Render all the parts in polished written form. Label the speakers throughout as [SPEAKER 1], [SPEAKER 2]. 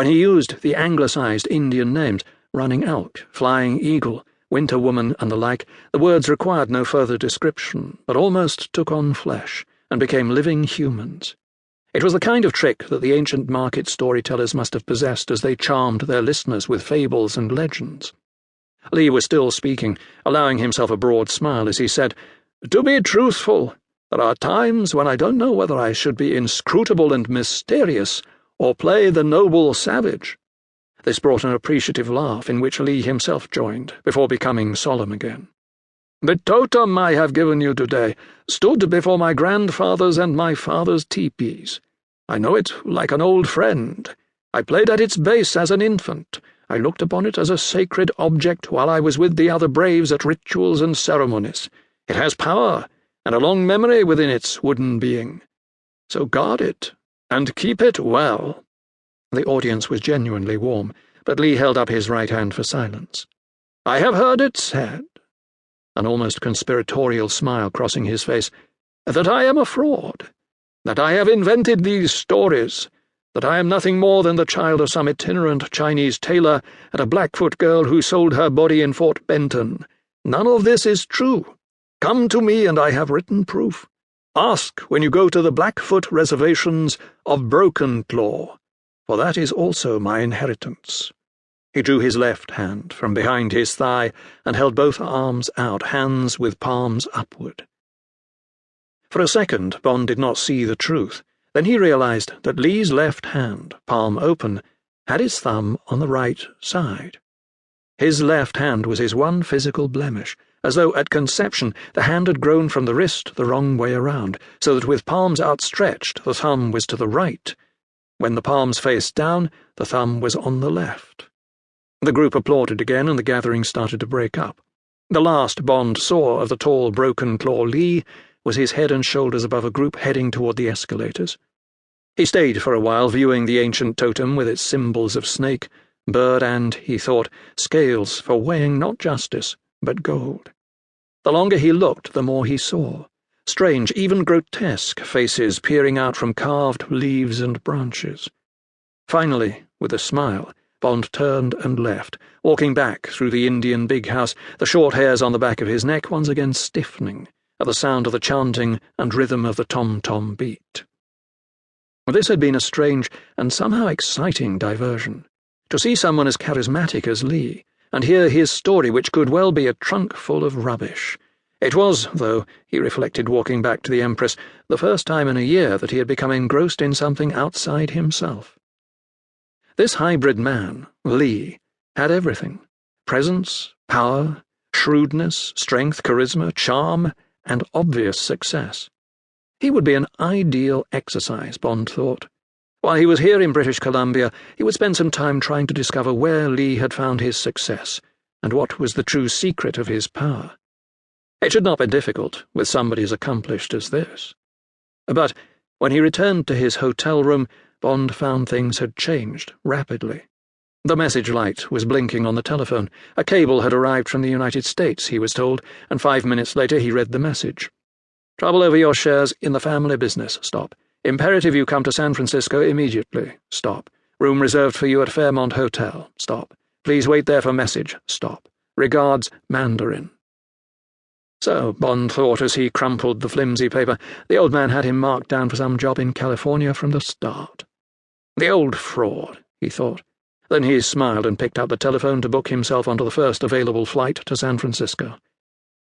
[SPEAKER 1] When he used the anglicised Indian names, running elk, flying eagle, winter woman, and the like, the words required no further description, but almost took on flesh, and became living humans. It was the kind of trick that the ancient market storytellers must have possessed as they charmed their listeners with fables and legends. Lee was still speaking, allowing himself a broad smile as he said, "To be truthful, there are times when I don't know whether I should be inscrutable and mysterious or play the noble savage." This brought an appreciative laugh in which Lee himself joined, before becoming solemn again. "The totem I have given you today stood before my grandfather's and my father's teepees. I know it like an old friend. I played at its base as an infant. I looked upon it as a sacred object while I was with the other braves at rituals and ceremonies. It has power, and a long memory within its wooden being. So guard it, and keep it well." The audience was genuinely warm, but Lee held up his right hand for silence. "I have heard it said," an almost conspiratorial smile crossing his face, "that I am a fraud, that I have invented these stories, that I am nothing more than the child of some itinerant Chinese tailor and a Blackfoot girl who sold her body in Fort Benton. None of this is true. Come to me and I have written proof. Ask when you go to the Blackfoot reservations of Brokenclaw, for that is also my inheritance." He drew his left hand from behind his thigh and held both arms out, hands with palms upward. For a second, Bond did not see the truth. Then he realized that Lee's left hand, palm open, had his thumb on the right side. His left hand was his one physical blemish, as though at conception the hand had grown from the wrist the wrong way around, so that with palms outstretched the thumb was to the right. When the palms faced down, the thumb was on the left. The group applauded again, and the gathering started to break up. The last Bond saw of the tall Brokenclaw Lee was his head and shoulders above a group heading toward the escalators. He stayed for a while, viewing the ancient totem with its symbols of snake, bird and, he thought, scales for weighing not justice, but gold. The longer he looked, the more he saw. Strange, even grotesque faces peering out from carved leaves and branches. Finally, with a smile, Bond turned and left, walking back through the Indian big house, the short hairs on the back of his neck once again stiffening at the sound of the chanting and rhythm of the tom-tom beat. This had been a strange and somehow exciting diversion. To see someone as charismatic as Lee, and hear his story, which could well be a trunk full of rubbish. It was, though, he reflected walking back to the Empress, the first time in a year that he had become engrossed in something outside himself. This hybrid man, Lee, had everything: presence, power, shrewdness, strength, charisma, charm, and obvious success. He would be an ideal exercise, Bond thought. While he was here in British Columbia, he would spend some time trying to discover where Lee had found his success, and what was the true secret of his power. It should not be difficult, with somebody as accomplished as this. But when he returned to his hotel room, Bond found things had changed rapidly. The message light was blinking on the telephone. A cable had arrived from the United States, he was told, and 5 minutes later he read the message. "Trouble over your shares in the family business. Stop. Imperative you come to San Francisco immediately. Stop. Room reserved for you at Fairmont Hotel. Stop. Please wait there for message. Stop. Regards, Mandarin." So, Bond thought as he crumpled the flimsy paper, the old man had him marked down for some job in California from the start. The old fraud, he thought. Then he smiled and picked up the telephone to book himself onto the first available flight to San Francisco.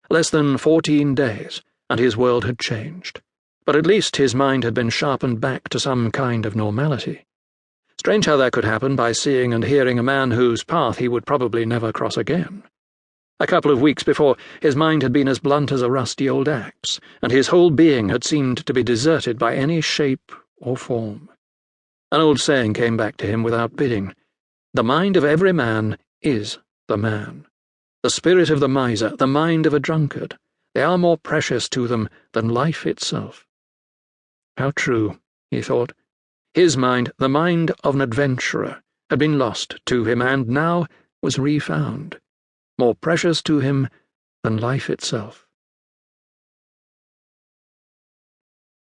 [SPEAKER 1] Less than 14 days, and his world had changed. But at least his mind had been sharpened back to some kind of normality. Strange how that could happen by seeing and hearing a man whose path he would probably never cross again. A couple of weeks before, his mind had been as blunt as a rusty old axe, and his whole being had seemed to be deserted by any shape or form. An old saying came back to him without bidding. The mind of every man is the man. The spirit of the miser, the mind of a drunkard, they are more precious to them than life itself. How true, he thought. His mind, the mind of an adventurer, had been lost to him and now was refound, more precious to him than life itself.